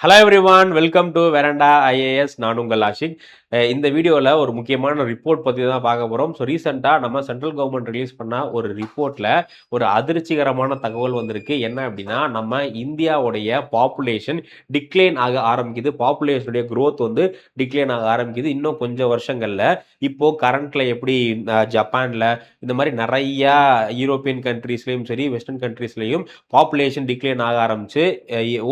Hello everyone, welcome to veranda IAS. நான் உங்கள் ஆஷிக். இந்த வீடியோவில் ஒரு முக்கியமான ரிப்போர்ட் பற்றி தான் பார்க்க போகிறோம். ஸோ ரீசெண்டாக நம்ம சென்ட்ரல் கவர்மெண்ட் ரிலீஸ் பண்ண ஒரு ரிப்போர்ட்டில் ஒரு அதிர்ச்சிகரமான தகவல் வந்திருக்கு. என்ன அப்படின்னா, நம்ம இந்தியாவுடைய பாப்புலேஷன் டிக்ளைன் ஆக ஆரம்பிக்குது. பாப்புலேஷனுடைய க்ரோத் வந்து டிக்ளைன் ஆக ஆரம்பிக்குது. இன்னும் கொஞ்சம் வருஷங்களில் இப்போ கரண்ட்ல எப்படி ஜப்பானில் இந்த மாதிரி நிறையா யூரோப்பியன் கண்ட்ரீஸ்லையும் சரி வெஸ்டர்ன் கண்ட்ரீஸ்லையும் பாப்புலேஷன் டிக்ளைன் ஆக ஆரம்பிச்சு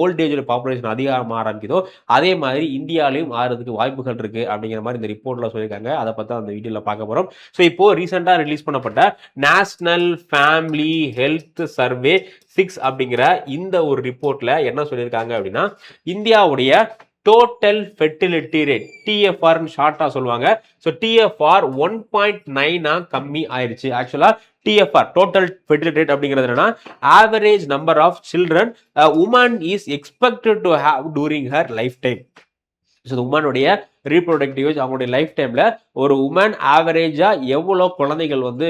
ஓல்டேஜோட பாப்புலேஷன் அதிகமாக ஆரம்பிக்குதோ அதே மாதிரி இந்தியாலையும் ஆறதுக்கு வாய்ப்புகள் இருக்கு அப்படிங்கிற மாதிரி இந்த ரிப்போர்ட்ல சொல்லியிருக்காங்க. அதை பத்தி அந்த வீடியோல பார்க்க போறோம். ஸோ இப்போ ரீசெண்டா ரிலீஸ் பண்ணப்பட்ட நேஷனல் ஃபேமிலி ஹெல்த் சர்வே 6 அப்படிங்கிற இந்த ஒரு ரிப்போர்ட்ல என்ன சொல்லியிருக்காங்க அப்படின்னா, இந்தியாவுடைய டோட்டல் ஃபெர்டிலிட்டி ரேட் டிஎஃப்ஆர் ஷார்ட்டா சொல்லுவாங்க. ஸோ டிஎஃப்ஆர் 1.9 கம்மி ஆயிருச்சு. ஆக்சுவலா டிஎஃப்ஆர் டோட்டல் ஃபெர்டிலிட்டி ரேட் அப்படிங்கிறது என்னன்னா, average number of children woman is expected to have during her life time. So உமனுடைய ரீப்ரொடக்டிவ் ஏஜ் அவங்களுடைய லைஃப் டைம்ல ஒரு உமன் ஆவரேஜா எவ்வளோ குழந்தைகள் வந்து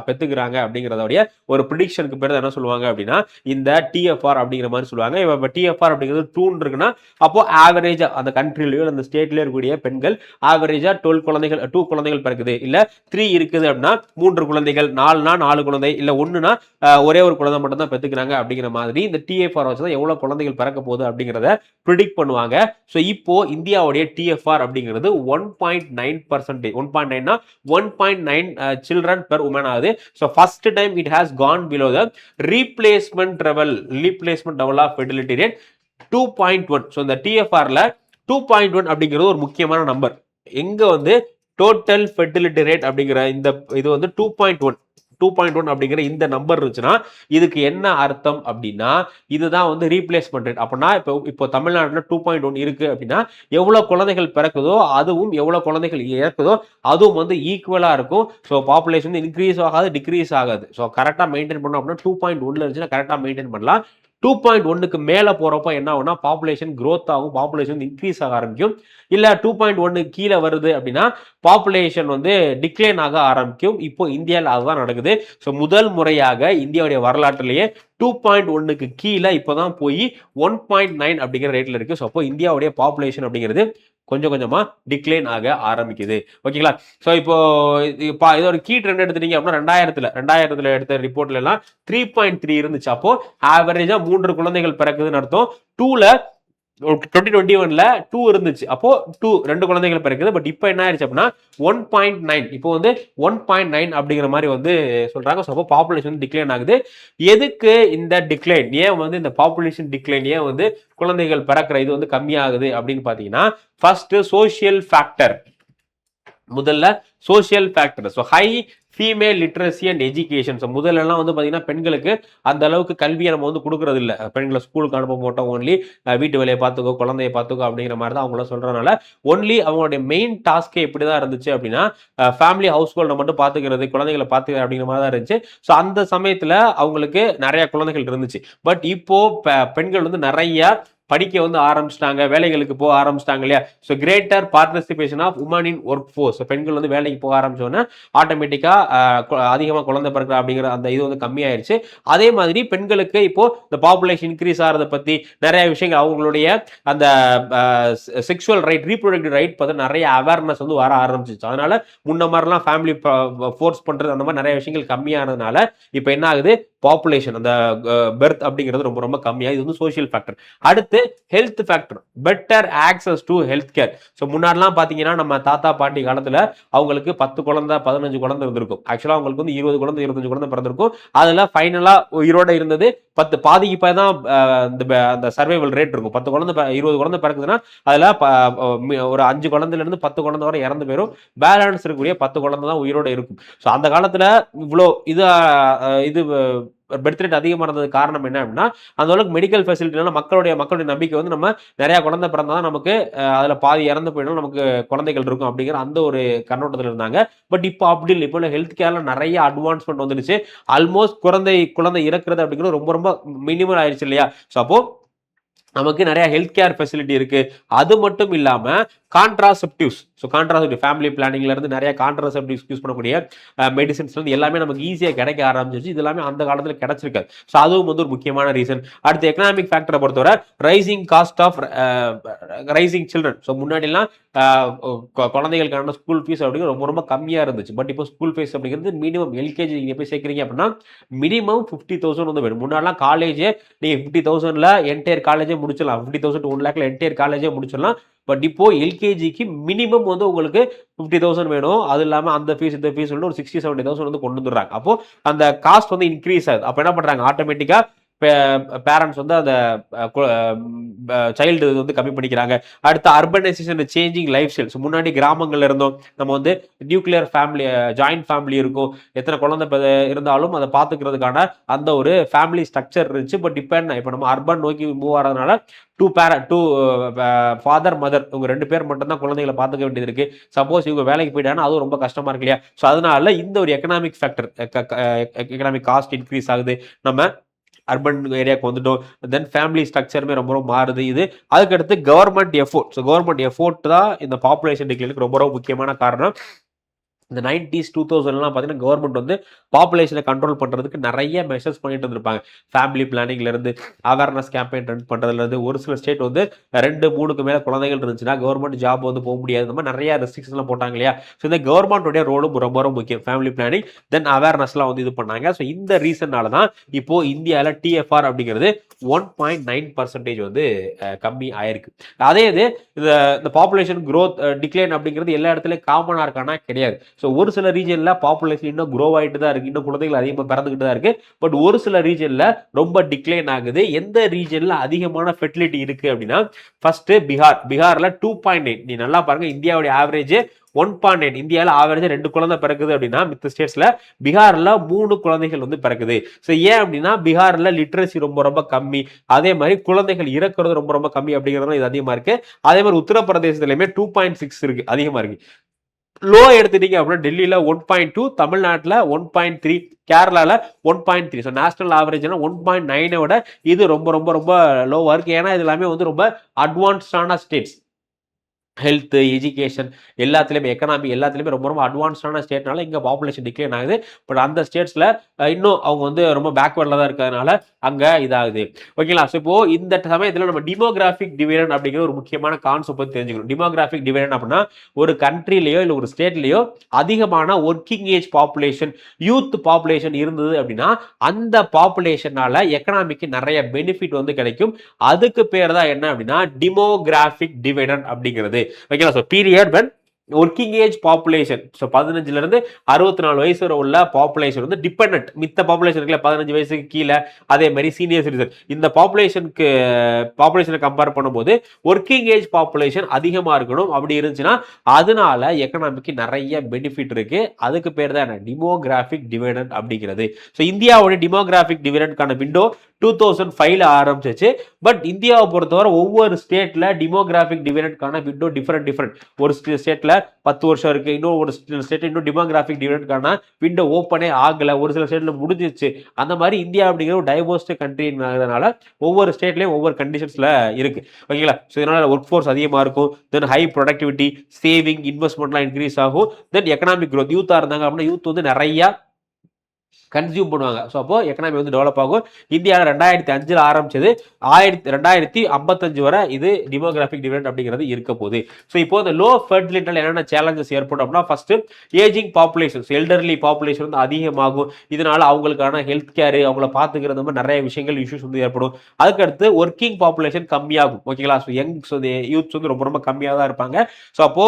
பெற்றுக்கிறாங்க அப்படிங்கிறதோடைய ஒரு ப்ரிடிக்ஷனுக்கு பேர் என்ன சொல்லுவாங்க அப்படின்னா, இந்த டிஎஃப்ஆர் அப்படிங்கிற மாதிரி சொல்லுவாங்க. இப்போ டிஎஃப்ஆர் அப்படிங்கிறது 2 இருக்குன்னா, அப்போ ஆவரேஜா அந்த கண்ட்ரிலையோ அந்த ஸ்டேட்லயோ இருக்கக்கூடிய பெண்கள் ஆவரேஜா 2 குழந்தைகள் பிறக்குது, இல்ல 3 இருக்குது அப்படின்னா 3 குழந்தைகள், 4 குழந்தை, இல்ல 1னா ஒரே ஒரு குழந்தை மட்டும் தான் பெற்றுக்கிறாங்க அப்படிங்கிற மாதிரி இந்த டிஎஃப்ஆர் வச்சுதான் எவ்வளவு குழந்தைகள் பிறக்க போகுது அப்படிங்கிறத ப்ரிடிக்ட் பண்ணுவாங்க. ஸோ இப்போ இந்தியாவுடைய டிஎஃப்ஆர் அப்படிங்கிறது 1.9%. 1.9னா 1.9 children per woman ஆகுது. So first time it has gone below the replacement level of fertility rate 2.1. ஸோ இந்த டிஎஃப்ஆர்ல 2.1 அப்படிங்கிறது ஒரு முக்கியமான நம்பர். எங்க வந்து டோட்டல் ஃபெர்டிலிட்டி ரேட் அப்படிங்கிற இந்த இது வந்து 2.1 அப்படிங்கிற இந்த நம்பர் இருந்துச்சுன்னா இதுக்கு என்ன அர்த்தம் அப்படின்னா, இதுதான் வந்து ரீப்ளேஸ்மெண்ட் ரேட். அப்படின்னா இப்போ தமிழ்நாட்டில் 2.1 இருக்கு அப்படின்னா எவ்வளவு குழந்தைகள் பிறக்குதோ அதுவும் எவ்வளவு குழந்தைகள் இறக்குதோ அதுவும் வந்து ஈக்குவலா இருக்கும். ஸோ பாப்புலேஷன் வந்து இன்க்ரீஸ் ஆகாது, டிக்ரீஸ் ஆகாது. ஸோ கரெக்டாக மெயின்டைன் பண்ணோம் அப்படின்னா 2.1 இருந்துச்சுன்னா கரெக்டாக மெயின்டைன் பண்ணலாம். 2.1க்கு மேல போறப்ப என்ன ஆகும்னா பாப்புலேஷன் growth ஆகும், பாப்புலேஷன் இன்க்ரீஸ் ஆக ஆரம்பிக்கும். இல்ல 2.1 கீழே வருது அப்படின்னா பாப்புலேஷன் வந்து டிக்ளைன் ஆக ஆரம்பிக்கும். இப்போ இந்தியாவில் அதுதான் நடக்குது. ஸோ முதல் முறையாக இந்தியாவுடைய வரலாற்றிலேயே 2.1க்கு கீழே இப்போதான் போய் 1.9 அப்படிங்கிற ரேட்ல இருக்கு. ஸோ அப்போ இந்தியாவுடைய பாப்புலேஷன் அப்படிங்கிறது கொஞ்சம் கொஞ்சமா டிக்ளைன் ஆக ஆரம்பிக்குது. ஓகேங்களா? ஸோ இப்போ இதோட கீ ட்ரெண்ட் எடுத்துட்டீங்க அப்படின்னா 2000 எடுத்த ரிப்போர்ட்ல எல்லாம் 3.3 இருந்துச்சு. அப்போ ஆவரேஜா 3 குழந்தைகள் பிறக்குதுன்னு அர்த்தம். 2021ல 2 இருந்துச்சு. அப்போ 2 குழந்தைகள் பிறக்குது. பட் இப்போ என்ன ஆயிடுச்சு அப்படின்னா 1.9. இப்போ வந்து 1.9 அப்படிங்கிற மாதிரி வந்து சொல்றாங்க. ஸோ அப்போ பாப்புலேஷன் டிக்ளைன் ஆகுது. எதுக்கு இந்த டிக்ளைன்? ஏன் வந்து இந்த பாப்புலேஷன் டிக்ளைன், ஏன் வந்து குழந்தைகள் பிறக்கிற இது வந்து கம்மியாகுது அப்படின்னு பாத்தீங்கன்னா, ஃபர்ஸ்ட் சோசியல் ஃபேக்டர். முதல்ல social factor. So high female literacy and education. So முதல்லலாம் வந்து பார்த்தீங்கன்னா பெண்களுக்கு அந்த அளவுக்கு கல்வியை நம்ம வந்து கொடுக்கறது இல்லை. பெண்களை ஸ்கூலுக்கு அனுப்ப மாட்டோம், ஒன்லி வீட்டு வேலையை பார்த்துக்கோ, குழந்தைய பார்த்துக்கோ அப்படிங்கிற மாதிரி தான் அவங்கள சொல்றதுனால ஒன்லி அவங்களுடைய மெயின் டாஸ்கே இப்படி தான் இருந்துச்சு அப்படின்னா, ஃபேமிலி ஹவுஸ் ஹோல்டை மட்டும் பார்த்துக்கிறது, குழந்தைகளை பார்த்துக்கிறது அப்படிங்கிற மாதிரி தான் இருந்துச்சு. ஸோ அந்த சமயத்தில் அவங்களுக்கு நிறைய குழந்தைகள் இருந்துச்சு. பட் இப்போ பெண்கள் வந்து நிறைய படிக்க வந்து ஆரம்பிச்சிட்டாங்க, வேலைகளுக்கு போக ஆரம்பிச்சிட்டாங்க இல்லையா? So greater participation of woman in work force. பெண்கள் வந்து வேலைக்கு போக ஆரம்பிச்சோன்னா ஆட்டோமேட்டிக்கா அதிகமாக குழந்தை பிறக்கிற அப்படிங்கிற அந்த இது வந்து கம்மியாயிருச்சு. அதே மாதிரி பெண்களுக்கு இப்போ இந்த பாப்புலேஷன் இன்க்ரீஸ் ஆகிறத பத்தி நிறைய விஷயங்கள், அவங்களுடைய அந்த செக்ஷுவல் ரைட், ரீப்ரொடக்டிவ் ரைட் பத்தி நிறைய அவேர்னஸ் வந்து வர ஆரம்பிச்சிச்சு. அதனால முன்ன மாதிரிலாம் ஃபேமிலி ஃபோர்ஸ் பண்றது அந்த மாதிரி நிறைய விஷயங்கள் கம்மியானதுனால இப்போ என்ன ஆகுது, பாப்புலேஷன் அந்த பெர்த் அப்படிங்கிறது ரொம்ப ரொம்ப கம்மியா. இது வந்து சோசியல் ஃபேக்டர். அடுத்து health factor, better access to health care. So முன்னாடிலாம் பார்த்தீங்கன்னா நம்ம தாத்தா பாட்டி காலத்தில் அவங்களுக்கு 10 குழந்தை 15 குழந்தை இருந்திருக்கும். ஆக்சுவலாக அவங்களுக்கு வந்து 20 குழந்தை 25 குழந்தை பிறந்திருக்கும். அதில் ஃபைனலாக உயிரோட இருந்தது 10, பாதிக்கு இப்போ தான் அந்த சர்வைவல் ரேட் இருக்கும். 10 குழந்தை 20 குழந்தை பிறக்குதுன்னா அதில் ஒரு 5 குழந்தைலேருந்து 10 குழந்தை வரை இறந்து போயிடும். பேலன்ஸ் இருக்கக்கூடிய 10 குழந்தை தான் உயிரோட இருக்கும். ஸோ அந்த காலத்தில் இவ்வளோ இது பெர்த் ரேட் அதிகமாக இருந்தது காரணம் என்ன அப்படின்னா, அந்த அளவுக்கு மெடிக்கல் ஃபெசிலிட்டினால மக்களுடைய நம்பிக்கை வந்து நம்ம நிறைய குழந்தை பிறந்தாதான் நமக்கு அதில் பாதி இறந்து போயிடும், நமக்கு குழந்தைகள் இருக்கும் அப்படிங்கிற அந்த ஒரு கண்ணோட்டத்தில் இருந்தாங்க. பட் இப்போ அப்படி இல்லை. இப்போ ஹெல்த் கேர்ல நிறைய அட்வான்ஸ்மெண்ட் வந்துடுச்சு. ஆல்மோஸ்ட் குழந்தை இறக்குறது அப்படிங்கிறது ரொம்ப ரொம்ப மினிமல் ஆயிடுச்சு இல்லையா? ஸோ அப்போ நமக்கு நிறைய ஹெல்த் கேர் ஃபெசிலிட்டி இருக்கு. அது மட்டும் இல்லாம கான்ட்ராசெப்டிவ்ஸ், ஸோ கான்ட்ராசெப்டிவ் ஃபேமிலி பிளானிங்ல இருந்து நிறைய கான்ட்ராசெப்டிவ்ஸ் யூஸ் பண்ணக்கூடிய மெடிசின்ஸ் வந்து எல்லாமே நமக்கு ஈஸியா கிடைக்க ஆரம்பிச்சிருச்சு. இது எல்லாமே அந்த காலத்துல கிடைச்சிருக்காது. ஸோ அதுவும் வந்து ஒரு முக்கியமான ரீசன். அடுத்து எக்கனாமிக் ஃபேக்டரை பொறுத்தவரை rising cost of raising children. So முன்னாடிலாம் குழந்தைகளுக்கான ஸ்கூல் ஃபீஸ் அப்படிங்கிறது ரொம்ப ரொம்ப கம்மியா இருந்துச்சு. பட் இப்போ ஸ்கூல் ஃபீஸ் அப்படிங்கிறது மினிமம் எல்கேஜி நீங்க போய் சேர்க்குறீங்க அப்படின்னா மினிமம் 50,000 வந்து வேணும். முன்னாடிலாம் காலேஜே நீங்க 50,000ல என்டையர் காலேஜே முடிச்சிடலாம். 50,000 to 1 lakhல என்டையர் காலேஜே முடிச்சிடலாம். பட் இப்போ எல்கேஜிக்கு மினிமம் வந்து உங்களுக்கு 50,000 வேணும். அது இல்லாம அந்த ஃபீஸ் இந்த ஃபீஸ் ஒரு 60-70,000 வந்து கொண்டு வந்துடுறாங்க. அப்போ அந்த காஸ்ட் வந்து இன்க்ரீஸ் ஆகுது. அப்போ என்ன பண்றாங்க, ஆட்டோமேட்டிக்கா பேரண்ட்ஸ் வந்து அந்த சைல்டு வந்து கம்மி பண்ணிக்கிறாங்க. அடுத்து அர்பனைசேஷன், சேஞ்சிங் லைஃப் ஸ்டைல். முன்னாடி கிராமங்கள்ல இருந்தோம், நம்ம வந்து நியூக்ளியர் ஃபேமிலி, ஜாயிண்ட் ஃபேமிலி இருக்கும், எத்தனை குழந்தை இருந்தாலும் அதை பார்த்துக்கிறதுக்கான அந்த ஒரு ஃபேமிலி ஸ்ட்ரக்சர் இருந்துச்சு. பட் இப்போ என்ன, இப்போ நம்ம அர்பன் நோக்கி மூவ் ஆகிறதுனால டூ ஃபாதர் மதர் இவங்க 2 பேர் மட்டும்தான் குழந்தைகளை பார்த்துக்க வேண்டியது இருக்கு. சப்போஸ் இவங்க வேலைக்கு போயிட்டாங்கன்னா அதுவும் ரொம்ப கஷ்டமா இருக்கு இல்லையா? ஸோ அதனால இந்த ஒரு economic factor, economic cost increase ஆகுது. நம்ம அர்பன் ஏரியாவுக்கு வந்துட்டோம். தென் ஃபேமிலி ஸ்ட்ரக்சருமே ரொம்ப ரொம்ப மாறுது. இது அதுக்கடுத்து government effort. So government effort தான் இந்த பாப்புலேஷன் டிக்ளைனுக்கு ரொம்ப ரொம்ப முக்கியமான காரணம். இந்த 90s 2000லாம் பார்த்தீங்கன்னா கவர்மெண்ட் வந்து பாப்புலேஷனை கண்ட்ரோல் பண்ணுறதுக்கு நிறைய மெஷர்ஸ் பண்ணிட்டு இருந்திருப்பாங்க. ஃபேமிலி பிளானிங்ல இருந்து அவேர்னஸ் கேம்பெயின் ரன் பண்ணுறதுல இருந்து, ஒரு சில ஸ்டேட் வந்து 2-3க்கு மேலே குழந்தைகள் இருந்துச்சுன்னா கவர்மெண்ட் ஜாப் வந்து போக முடியாது. இந்த மாதிரி நிறைய ரெஸ்ட்ரிக்ஷன்லாம் போட்டாங்க இல்லையா? ஸோ இந்த கவர்மெண்ட்டுடைய ரோலும் ரொம்ப ரொம்ப முக்கியம். ஃபேமிலி பிளானிங் தென் அவேர்னஸ்லாம் வந்து இது பண்ணாங்க. ஸோ இந்த ரீசன்னால தான் இப்போ இந்தியாவில் டிஎஃப்ஆர் அப்படிங்கிறது 1.9% வந்து கம்மி ஆயிருக்கு. அதே இது இந்த பாப்புலேஷன் க்ரோத் டிக்ளைன் அப்படிங்கிறது எல்லா இடத்துலையும் காமனாக இருக்கானா கிடையாது. ஸோ ஒரு சில ரீஜனில் பாப்புலேஷன் இன்னும் க்ரோ ஆகிட்டு தான் இருக்குது, இன்னும் குழந்தைகள் அதிகமாக பிறந்துக்கிட்டு தான் இருக்குது. பட் ஒரு சில ரீஜனில் ரொம்ப டிக்ளைன் ஆகுது. எந்த ரீஜனில் அதிகமான ஃபெர்டிலிட்டி இருக்குது அப்படின்னா ஃபர்ஸ்ட்டு பிகாரில் 2.8. நீ நல்லா பாருங்கள், இந்தியாவுடைய ஆவரேஜ் 1.8. இந்தியாவில் ஆவரேஜ் 2 குழந்தை பிறக்குது அப்படின்னா மித்த ஸ்டேட்ஸில் பீகாரில் 3 குழந்தைகள் வந்து பிறக்குது. ஸோ ஏன் அப்படின்னா பீகாரில் லிட்ரஸி ரொம்ப ரொம்ப கம்மி, அதே மாதிரி குழந்தைகள் இறக்குறது ரொம்ப ரொம்ப கம்மி அப்படிங்கிறதுனால இது அதிகமாக இருக்குது. அதே மாதிரி உத்தரப்பிரதேசத்துலையுமே 2.6 இருக்குது, அதிகமாக இருக்குது. லோ எடுத்துட்டீங்க அப்படின்னா டெல்லியில் 1.2, தமிழ்நாட்டில் 1.3, கேரளால 1.3. ஸோ நேஷனல் ஆவரேஜ்னா 1.9 விட இது ரொம்ப ரொம்ப ரொம்ப லோவாக இருக்குது. ஏன்னா இது எல்லாமே வந்து ரொம்ப அட்வான்ஸ்டான ஸ்டேட்ஸ். ஹெல்த், எஜுகேஷன் எல்லாத்துலேயுமே, எக்கனாமி எல்லாத்துலேயுமே ரொம்ப ரொம்ப அட்வான்ஸ்டான ஸ்டேட்னால இங்கே பாப்புலேஷன் டிக்ளைன் ஆகுது. பட் அந்த ஸ்டேட்ஸில் இன்னும் அவங்க வந்து ரொம்ப பேக்வேர்டில் தான் இருக்கிறதுனால அங்கே இதாகுது. ஓகேங்களா? ஸோ இப்போ இந்த சமயத்தில் நம்ம டிமோகிராஃபிக் டிவிடன் அப்படிங்கிற ஒரு முக்கியமான கான்செப்ட் பற்றி தெரிஞ்சுக்கணும். டிமோகிராஃபிக் டிவிடன் அப்படின்னா ஒரு கண்ட்ரிலேயோ இல்லை ஒரு ஸ்டேட்லேயோ அதிகமான working age population, youth population இருந்தது அப்படின்னா அந்த பாப்புலேஷனால எக்கனாமிக்கு நிறைய பெனிஃபிட் வந்து கிடைக்கும். அதுக்கு பேர் தான் என்ன அப்படின்னா டிமோகிராஃபிக் டிவிடன் அப்படிங்கிறது. ஓகேங்களா? So period when working age population, so 15 இருந்து 64 வயசு வரை உள்ள பாப்புலேஷன் வந்து டிபெண்டன்ட், மித்த பாப்புலேஷன் இருக்குல்ல 15 வயசுக்கு கீழே, அதே மாதிரி சீனியர் சிட்டிசன், இந்த பாப்புலேஷனை கம்பேர் பண்ணும்போது ஒர்க்கிங் ஏஜ் பாப்புலேஷன் அதிகமாக இருக்கணும். அப்படி இருந்துச்சுன்னா அதனால எக்கனாமிக்கு நிறைய பெனிஃபிட் இருக்கு. அதுக்கு பேர் தான் என்ன, டிமோகிராஃபிக் டிவிடெண்ட் அப்படிங்கிறது. ஸோ இந்தியாவுடைய டிமோகிராஃபிக் டிவிடெண்ட்கான விண்டோ 2005ல ஆரம்பிச்சிச்சு. பட் இந்தியாவை பொறுத்தவரை ஒவ்வொரு ஸ்டேட்ல டிமோகிராஃபிக் டிவிடெண்ட்கான விண்டோ டிஃபரெண்ட். ஒரு ஸ்டேட்ல 10 வருஷம் இருக்கு, இன்னும் ஒரு ஸ்டேட் இன்னும் டிமோகிராஃபிக் டிவிடெண்ட்கான விண்டோ ஓப்பனே ஆகல, ஒரு சில ஸ்டேட்ல முடிஞ்சிச்சு. அந்த மாதிரி இந்தியா அப்படிங்கிற ஒரு டைவர்ஸ் கண்ட்ரினால ஒவ்வொரு ஸ்டேட்லயும் ஒவ்வொரு கண்டிஷன்ஸ்ல இருக்கு. ஓகேங்களா? ஸோ இதனால ஒர்க் ஃபோர்ஸ் அதிகமா இருக்கும், தென் ஹை ப்ரொடக்டிவிட்டி, சேவிங், இன்வெஸ்ட்மெண்ட்லாம் இன்க்ரீஸ் ஆகும். தென் எக்கனாமிக் க்ரோத், யூத்தா இருந்தாங்க அப்படின்னா யூத் வந்து நிறைய கன்சியூம் பண்ணுவாங்க. ஸோ அப்போ எக்கனாமி வந்து டெவலப் ஆகும். இந்தியாவில் 2005 ஆரம்பிச்சது, 2055 வரை இது டிமோகிராஃபிக் டிவிடெண்ட் அப்படிங்கிறது இருக்க போகுது. ஸோ இப்போ இந்த லோ ஃபெர்டிலிட்டியில் என்னென்ன சேலஞ்சஸ் ஏற்படும் அப்படின்னா first ageing population, elderly population வந்து அதிகமாகும். இதனால அவங்களுக்கான ஹெல்த் கேர், அவங்கள பார்த்துக்கிறது மாதிரி நிறைய விஷயங்கள் இஷ்யூஸ் வந்து ஏற்படும். அதுக்கடுத்து ஒர்க்கிங் பாப்புலேஷன் கம்மியாகும். ஓகேங்களா? ஸோ யூத்ஸ் வந்து ரொம்ப ரொம்ப கம்மியாக தான் இருப்பாங்க. ஸோ அப்போ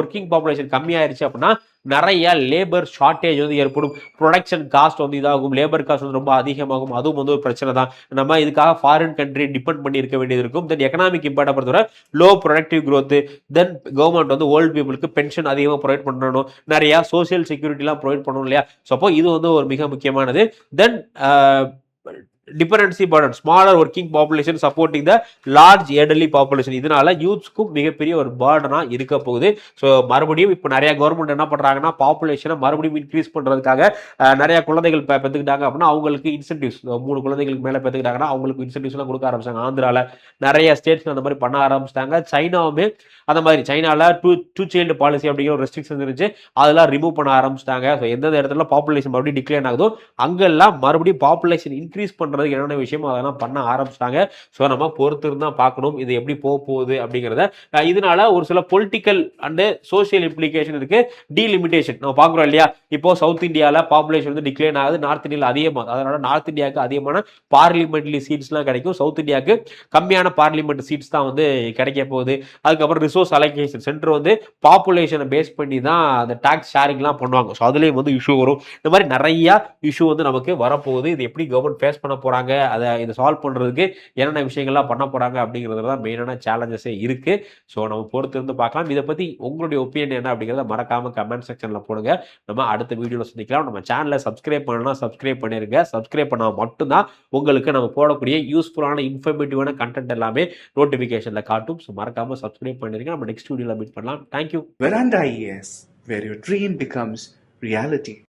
ஒர்க்கிங் பாப்புலேஷன் கம்மியாயிருச்சு அப்படின்னா நிறைய லேபர் ஷார்டேஜ் வந்து ஏற்படும். ப்ரொடக்ஷன் காஸ்ட் வந்து இதாகும், லேபர் காஸ்ட் வந்து ரொம்ப அதிகமாகும். அதுவும் வந்து ஒரு பிரச்சனை தான். நம்ம இதுக்காக ஃபாரின் கண்ட்ரி டிபெண்ட் பண்ணி இருக்க வேண்டியது இருக்கும். தென் எக்கனாமிக் இம்பாக்டை பொறுத்தவரை லோ ப்ரொடக்டிவ் க்ரோத், தென் கவர்மெண்ட் வந்து ஓல்டு பீப்புளுக்கு பென்ஷன் அதிகமாக ப்ரொவைட் பண்ணணும், நிறைய சோசியல் செக்யூரிட்டிலாம் ப்ரொவைட் பண்ணணும் இல்லையா? ஸோ அப்போ இது வந்து ஒரு மிக முக்கியமானது. Then dependency burden, smaller working population supporting the large elderly population. இதனால யூத்ஸ்க்கும் மிகப்பெரிய ஒரு பர்டனா இருக்க போகுது. ஸோ மறுபடியும் இப்போ நிறைய கவர்மெண்ட் என்ன பண்றாங்கன்னா பாப்புலேஷனை மறுபடியும் இன்க்ரீஸ் பண்றதுக்காக நிறைய குழந்தைகள் பெற்றுக்கிட்டாங்க அப்படின்னா அவங்களுக்கு இன்சென்டிவ்ஸ், 3 குழந்தைகளுக்கு மேல பெற்றுக்கிட்டாங்கன்னா அவங்களுக்கு இன்சென்டிவ்ஸ் எல்லாம் கொடுக்க ஆரம்பிச்சாங்க. ஆந்திரால நிறைய ஸ்டேட்ஸ் அந்த மாதிரி பண்ண ஆரம்பிச்சிட்டாங்க. சைனாவுமே அந்த மாதிரி, சைனால டூ சைல்டு பாலிசி அப்படிங்கிற ஒரு ரெஸ்ட்ரிக்ஷன் இருந்துச்சு, அதெல்லாம் ரிமூவ் பண்ண ஆரம்பிச்சிட்டாங்க. ஸோ எந்தெந்த இடத்துல பாப்புலேஷன் மறுபடியும் டிக்ளைன் ஆகுதோ அங்கெல்லாம் மறுபடியும் பாப்புலேஷன் இன்க்ரீஸ் பண்றதுக்கு என்னென்ன விஷயமோ அதெல்லாம் பண்ண ஆரம்பிச்சிட்டாங்க. ஸோ நம்ம பொறுத்து இருந்தா பார்க்கணும் இது எப்படி போக போகுது அப்படிங்கிறத. இதனால ஒரு சில பொலிட்டிக்கல் அண்ட் சோசியல் இம்ப்ளிகேஷன் இருக்கு. டீலிமிட்டேஷன் நம்ம பார்க்குறோம் இல்லையா, இப்போ சவுத் இந்தியாவில் பாப்புலேஷன் வந்து டிக்ளைன் ஆகுது, நார்த் இந்தியாவில் அதிகமாக, அதனால நார்த் இந்தியாவுக்கு அதிகமான பார்லிமெண்ட்லி சீட்ஸ்லாம் கிடைக்கும், சவுத் இந்தியாவுக்கு கம்மியான பார்லிமெண்ட் சீட்ஸ் தான் வந்து கிடைக்க போகுது. அதுக்கப்புறம் ரிசோர்ஸ் அலோகேஷன் சென்டர் வந்து பாப்புலேஷனை பேஸ் பண்ணி தான் அந்த டாக்ஸ் ஷேரிங்லாம் பண்ணுவாங்க. ஸோ அதுலேயும் வந்து இஷ்யூ வரும். இந்த மாதிரி நிறைய இஷ்யூ வந்து நமக்கு வரப்போகுது. இது எப்படி கவர்மெண்ட் ஃபேஸ் பண்ண போறாங்க, அதை இதை சால்வ் பண்றதுக்கு என்னென்ன விஷயங்கள்லாம் பண்ண போறாங்க அப்படிங்கிறது தான் மெயினான சேலஞ்சஸே இருக்கு. ஸோ நம்ம பொறுத்து இருந்து பார்க்கலாம். இதை பத்தி உங்களுடைய ஒப்பீனியன் என்ன அப்படிங்கிறத மறக்காம கமெண்ட் செக்ஷன்ல போடுங்க. நம்ம அடுத்த வீடியோல சந்திக்கலாம். நம்ம சேனலை சப்ஸ்கிரைப் பண்ணலாம், சப்ஸ்கிரைப் பண்ணிருங்க. சப்ஸ்கிரைப் பண்ணா மட்டும்தான் உங்களுக்கு நம்ம போடக்கூடிய யூஸ்ஃபுல்லான இன்ஃபர்மேட்டிவான கண்டென்ட் எல்லாமே நோட்டிஃபிகேஷன்ல காட்டும். ஸோ மறக்காம சப்ஸ்கிரைப் பண்ணிருங்க. நம்ம நெக்ஸ்ட் வீடியோல மீட் பண்ணலாம். Thank you. Veranda IAS, where your dream becomes reality.